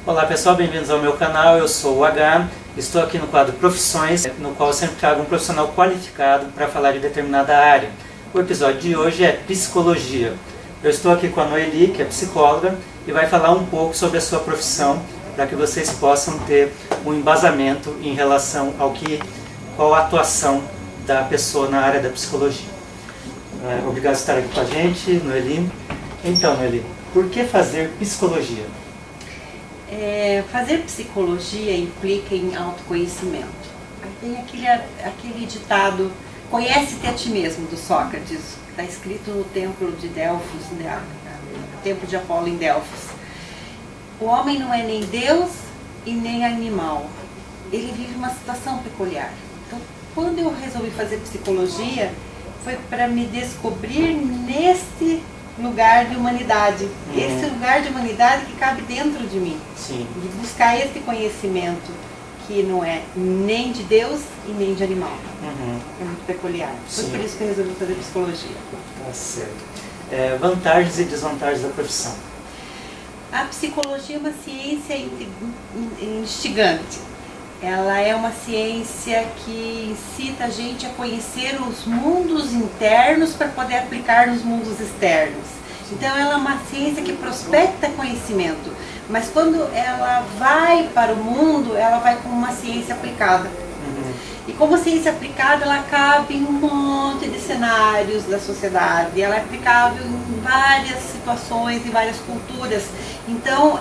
Olá pessoal, bem-vindos ao meu canal, eu sou o H, estou aqui no quadro Profissões, no qual eu sempre trago um profissional qualificado para falar de determinada área. O episódio de hoje é Psicologia. Eu estou aqui com a Noeli, que é psicóloga, e vai falar um pouco sobre a sua profissão, para que vocês possam ter um embasamento em relação ao qual a atuação da pessoa na área da psicologia. Obrigado por estar aqui com a gente, Noeli. Então, Noeli, por que fazer psicologia? Fazer psicologia implica em autoconhecimento. Tem aquele ditado, conhece-te a ti mesmo, do Sócrates, está escrito no templo de Delfos, templo de Apolo em Delfos. O homem não é nem Deus e nem animal, ele vive uma situação peculiar. Então, quando eu resolvi fazer psicologia, foi para me descobrir nesse lugar de humanidade, esse lugar de humanidade que cabe dentro de mim. Sim. De buscar esse conhecimento que não é nem de Deus e nem de animal. É muito peculiar. Foi por isso que eu resolvi fazer psicologia. Tá certo. Vantagens e desvantagens da profissão. A psicologia é uma ciência instigante. Ela é uma ciência que incita a gente a conhecer os mundos internos para poder aplicar nos mundos externos. Então ela é uma ciência que prospecta conhecimento, mas quando ela vai para o mundo, ela vai como uma ciência aplicada. E como ciência aplicada, ela cabe em um monte de cenários da sociedade, ela é aplicável em várias situações, em várias culturas. Então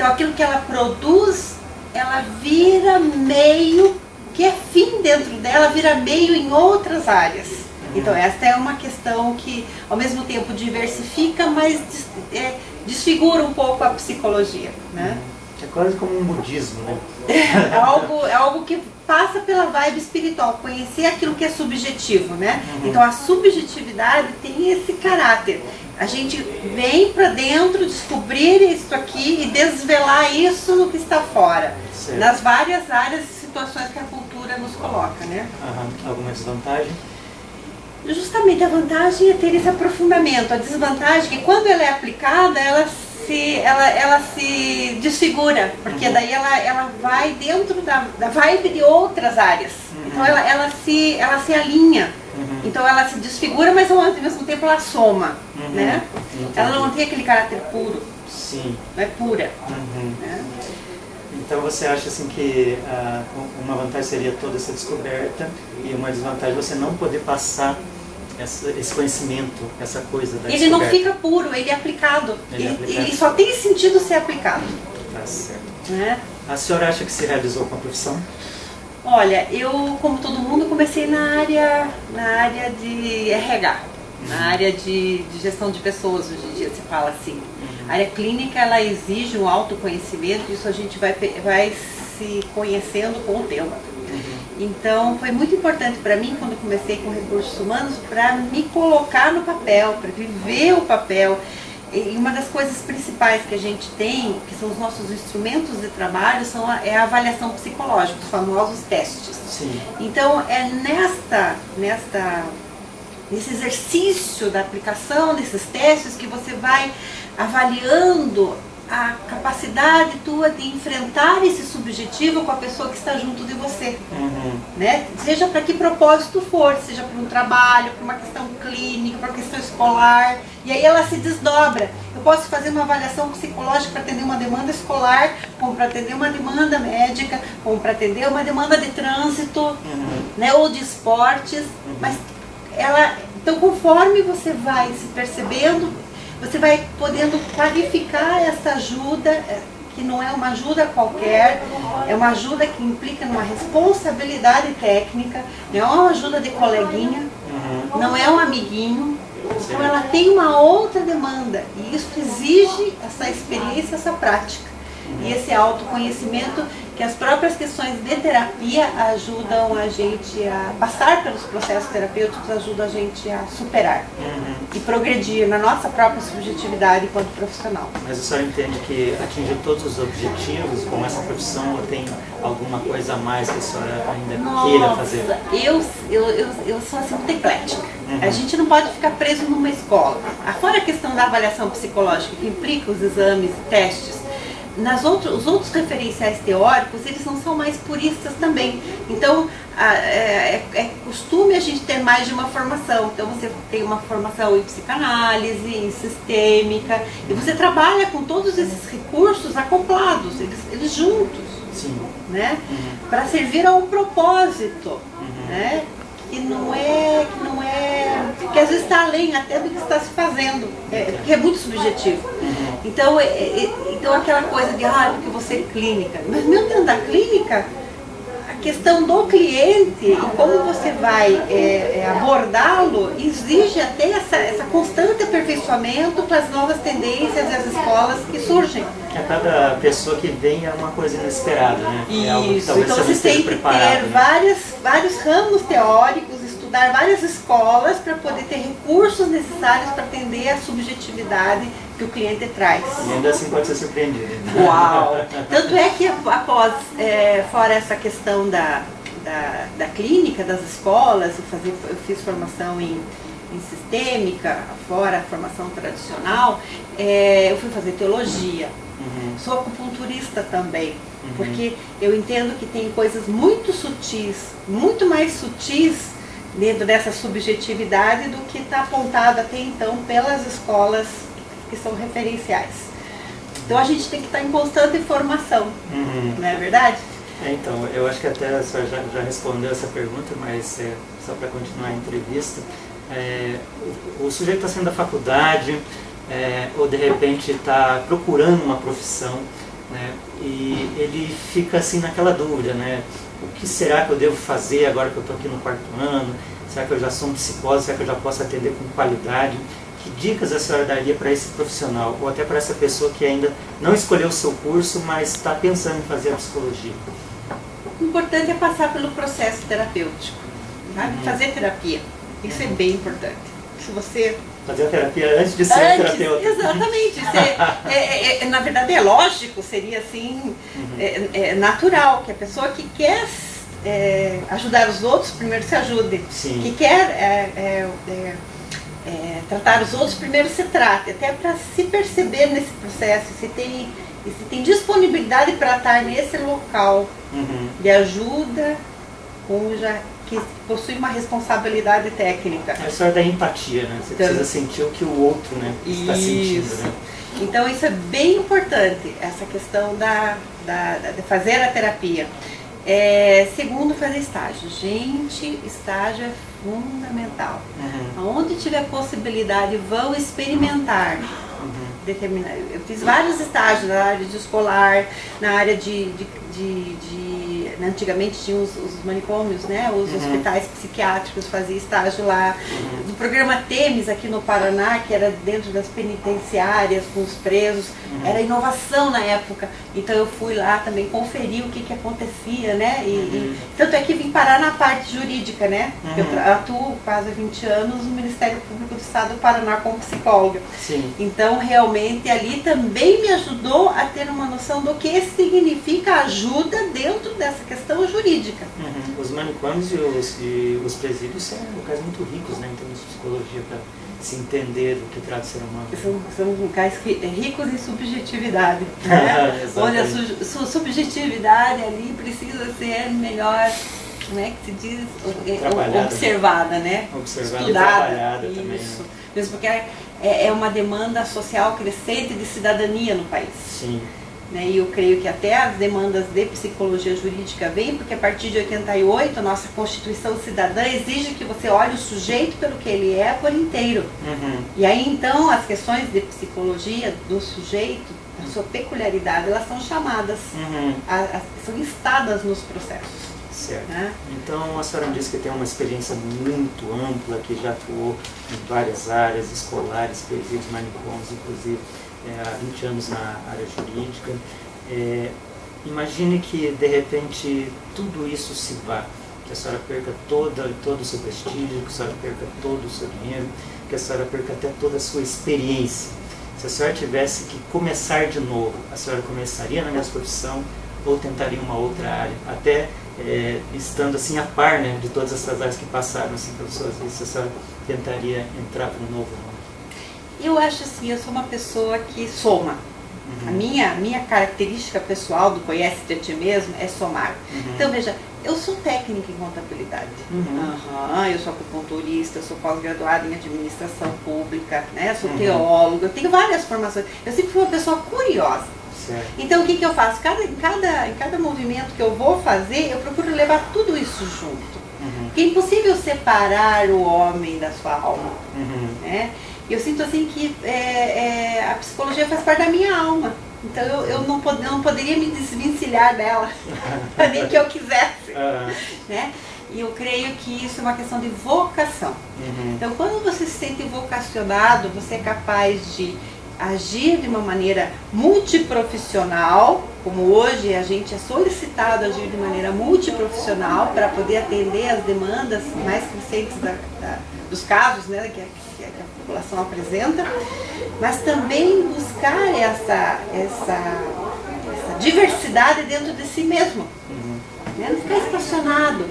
aquilo que ela produz, ela vira meio, que é fim dentro dela, vira meio em outras áreas. Então esta é uma questão que ao mesmo tempo diversifica, mas desfigura um pouco a psicologia, né? É quase como um budismo, né? É algo que passa pela vibe espiritual, conhecer aquilo que é subjetivo, né? Então a subjetividade tem esse caráter. A gente vem para dentro, descobrir isso aqui e desvelar isso no que está fora. Certo. Nas várias áreas e situações que a cultura nos coloca, né? Alguma desvantagem? Justamente a vantagem é ter esse aprofundamento. A desvantagem é que quando ela é aplicada, ela se desfigura, porque daí ela vai dentro da vibe de outras áreas. Então ela se alinha. Então ela se desfigura, mas ao mesmo tempo ela soma, né? Ela não tem aquele caráter puro. Sim. Não é pura. Né? Então você acha assim que uma vantagem seria toda essa descoberta e uma desvantagem você não poder passar esse conhecimento, essa coisa da Ele não fica puro, ele é aplicado. Ele só tem sentido ser aplicado. Tá certo. Né? A senhora acha que se realizou com a profissão? Olha, eu, como todo mundo, comecei na área de RH, na área de gestão de pessoas, hoje em dia se fala assim. A área clínica, ela exige um autoconhecimento, isso a gente vai se conhecendo com o tempo. Então, foi muito importante para mim, quando comecei com recursos humanos, para me colocar no papel, para viver o papel. E uma das coisas principais que a gente tem, que são os nossos instrumentos de trabalho, é a avaliação psicológica, os famosos testes. Sim. Então, é nesse exercício da aplicação desses testes que você vai avaliando a capacidade tua de enfrentar esse subjetivo com a pessoa que está junto de você, né? Seja para que propósito for, seja para um trabalho, para uma questão clínica, para uma questão escolar, e aí ela se desdobra. Eu posso fazer uma avaliação psicológica para atender uma demanda escolar, como para atender uma demanda médica, como para atender uma demanda de trânsito, né, ou de esportes, mas então conforme você vai se percebendo, você vai podendo qualificar essa ajuda, que não é uma ajuda qualquer, é uma ajuda que implica numa responsabilidade técnica, não é uma ajuda de coleguinha, não é um amiguinho, então ela tem uma outra demanda e isso exige essa experiência, essa prática. E esse autoconhecimento que as próprias questões de terapia ajudam a gente a passar pelos processos terapêuticos, ajudam a gente a superar e progredir na nossa própria subjetividade enquanto profissional. Mas a senhora entende que atingiu todos os objetivos com essa profissão ou tem alguma coisa a mais que a senhora ainda queira fazer? Eu sou assim muito eclética. A gente não pode ficar preso numa escola. Fora a questão da avaliação psicológica que implica os exames e testes, os outros referenciais teóricos, eles não são mais puristas também. Então, é costume a gente ter mais de uma formação. Então, você tem uma formação em psicanálise, em sistêmica, e você trabalha com todos esses recursos acoplados, eles juntos, né? Para servir a um propósito, né? Que às vezes está além até do que está se fazendo, que é muito subjetivo. Então aquela coisa de, porque você é clínica, mas mesmo dentro da clínica, a questão do cliente e como você vai abordá-lo exige até essa constante aperfeiçoamento para as novas tendências e as escolas que surgem. A cada pessoa que vem é uma coisa inesperada, né? É algo que talvez então você tem que ter vários ramos teóricos, estudar várias escolas para poder ter recursos necessários para atender a subjetividade que o cliente traz. E ainda assim pode ser surpreendido. Uau! Tanto é que após, fora essa questão da clínica, das escolas, eu fiz formação em sistêmica, fora a formação tradicional, eu fui fazer teologia. Sou acupunturista também, porque eu entendo que tem coisas muito sutis, muito mais sutis dentro dessa subjetividade do que está apontado até então pelas escolas que são referenciais. Então a gente tem que estar em constante formação, não é verdade? Então, eu acho que até a senhora já respondeu essa pergunta, mas só para continuar a entrevista, o sujeito está saindo da faculdade, ou de repente está procurando uma profissão, né, e ele fica assim naquela dúvida, né? O que será que eu devo fazer agora que eu estou aqui no 4º ano? Será que eu já sou um psicólogo? Será que eu já posso atender com qualidade? Que dicas a senhora daria para esse profissional, ou até para essa pessoa que ainda não escolheu o seu curso, mas está pensando em fazer a psicologia? O importante é passar pelo processo terapêutico, sabe? Fazer terapia, isso é bem importante. Se você fazer a terapia antes de ser um terapeuta. Exatamente. Na verdade é lógico, seria assim, natural que a pessoa que quer ajudar os outros, primeiro se ajude. Sim. Que quer tratar os outros, primeiro se trate, até para se perceber nesse processo, se tem disponibilidade para estar nesse local de ajuda, que possui uma responsabilidade técnica. É a história da empatia, né? Você precisa sentir o que o outro, né, está sentindo. Né? Então isso é bem importante, essa questão de fazer a terapia. Segundo, fazer estágio. Gente, estágio é fundamental. Onde tiver possibilidade, vão experimentar. Eu fiz vários estágios na área de escolar, na área antigamente tinha os manicômios, né? Os hospitais psiquiátricos, fazia estágio lá. Do programa Temis aqui no Paraná, que era dentro das penitenciárias, com os presos, era inovação na época. Então eu fui lá também conferir o que acontecia, né? Tanto é que vim parar na parte jurídica, né? Eu atuo quase há 20 anos no Ministério Público do Estado do Paraná como psicóloga. Sim. Então realmente ali também me ajudou a ter uma noção do que significa ajuda dentro dessa questão jurídica. Os manicômios e os presídios são locais muito ricos, né, em termos de psicologia, para se entender do que trata o ser humano. São locais ricos em subjetividade, né? Onde a subjetividade ali precisa ser melhor, como é que se diz? Observada, né? Observada estudada, e trabalhada isso. também. Né? Mesmo porque é uma demanda social crescente de cidadania no país. Sim. Né? E eu creio que até as demandas de psicologia jurídica vêm, porque a partir de 88 a nossa Constituição Cidadã exige que você olhe o sujeito pelo que ele é por inteiro. E aí então as questões de psicologia do sujeito, a sua peculiaridade, elas são chamadas, são listadas nos processos. Certo. Né? Então a senhora disse que tem uma experiência muito ampla, que já atuou em várias áreas, escolares, presídios, manicômios, inclusive há 20 anos na área jurídica. Imagine que de repente tudo isso se vá, que a senhora perca todo o seu prestígio, que a senhora perca todo o seu dinheiro, que a senhora perca até toda a sua experiência. Se a senhora tivesse que começar de novo, a senhora começaria na mesma profissão ou tentaria uma outra área? Até estando assim a par, né, de todas essas áreas que passaram assim, pelas suas vidas, se a senhora tentaria entrar para um novo mundo? Eu acho assim, eu sou uma pessoa que soma. A minha característica pessoal do Conhece-te a Ti Mesmo é somar. Então, veja, eu sou técnica em contabilidade. Eu sou acupunturista, sou pós-graduada em administração pública, né? Sou teóloga, eu tenho várias formações. Eu sempre fui uma pessoa curiosa. Certo. Então, o que eu faço? Em cada movimento que eu vou fazer, eu procuro levar tudo isso junto. Porque é impossível separar o homem da sua alma. Né? Eu sinto assim que a psicologia faz parte da minha alma. Então eu não poderia me desvencilhar dela, nem que eu quisesse. Né? E eu creio que isso é uma questão de vocação. Então quando você se sente vocacionado, você é capaz de agir de uma maneira multiprofissional, como hoje a gente é solicitado a agir de maneira multiprofissional para poder atender as demandas mais crescentes dos casos, né, que a população apresenta, mas também buscar essa diversidade dentro de si mesmo. Né? Não ficar estacionado,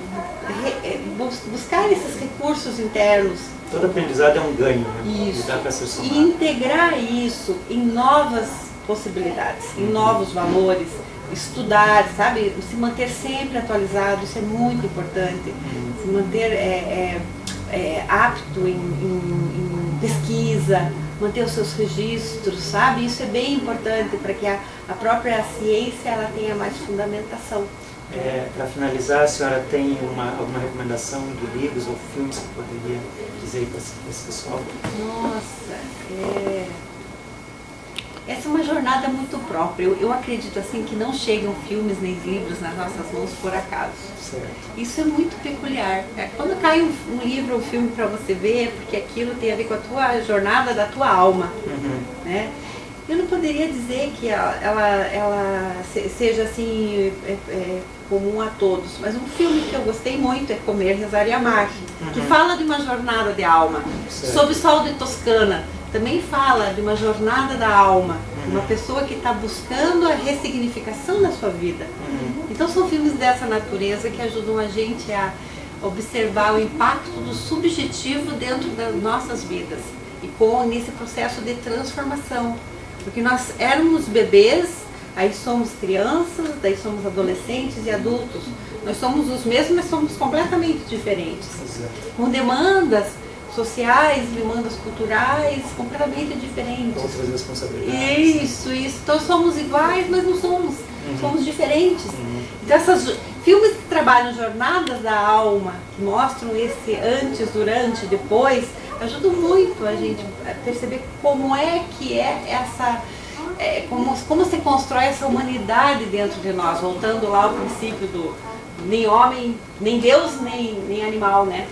buscar esses recursos internos. Todo aprendizado é um ganho, né? Isso. E dá para ser somado. E integrar isso em novas possibilidades, em novos valores, estudar, sabe? Se manter sempre atualizado, isso é muito importante. Se manter apto em pesquisa, manter os seus registros, sabe? Isso é bem importante para que a própria ciência ela tenha mais fundamentação. Para finalizar, a senhora tem alguma recomendação de livros ou filmes que poderia dizer para esse pessoal? Nossa, essa é uma jornada muito própria. Eu acredito assim que não chegam filmes nem livros nas nossas mãos por acaso. Certo. Isso é muito peculiar. Quando cai um livro ou um filme para você ver, é porque aquilo tem a ver com a tua jornada da tua alma. Né? Eu não poderia dizer que ela seja assim comum a todos, mas um filme que eu gostei muito é Comer, Rezar e Amar, que fala de uma jornada de alma. Sob o Sol de Toscana também fala de uma jornada da alma, uma pessoa que está buscando a ressignificação da sua vida. Então são filmes dessa natureza que ajudam a gente a observar o impacto do subjetivo dentro das nossas vidas e nesse processo de transformação. Porque nós éramos bebês, aí somos crianças, daí somos adolescentes e adultos. Nós somos os mesmos, mas somos completamente diferentes. Com demandas sociais, demandas culturais completamente diferentes. Outras responsabilidades. Isso. Então somos iguais, mas não somos. Somos diferentes. Então filmes que trabalham jornadas da alma, que mostram esse antes, durante, depois, ajudam muito a gente a perceber como é que essa... como se constrói essa humanidade dentro de nós, voltando lá ao princípio do nem homem, nem Deus, nem animal, né?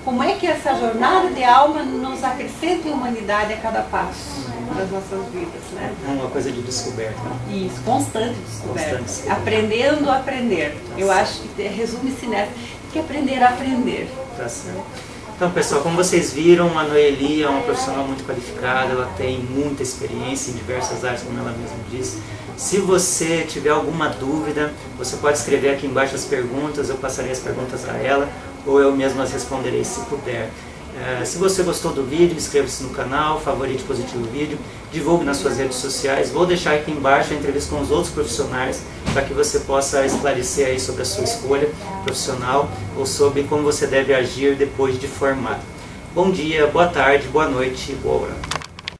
Como é que essa jornada de alma nos acrescenta em humanidade a cada passo das nossas vidas, né? É uma coisa de descoberta. Isso, constante descoberta. Aprendendo a aprender. Eu acho que resume-se nessa, que aprender a aprender. Tá certo. Então, pessoal, como vocês viram, a Noeli é uma profissional muito qualificada, ela tem muita experiência em diversas áreas, como ela mesma disse. Se você tiver alguma dúvida, você pode escrever aqui embaixo as perguntas, eu passarei as perguntas a ela, ou eu mesmo as responderei se puder. Se você gostou do vídeo, inscreva-se no canal, favorite Positivo Vídeo, divulgue nas suas redes sociais. Vou deixar aqui embaixo a entrevista com os outros profissionais para que você possa esclarecer aí sobre a sua escolha profissional ou sobre como você deve agir depois de formado. Bom dia, boa tarde, boa noite e boa hora.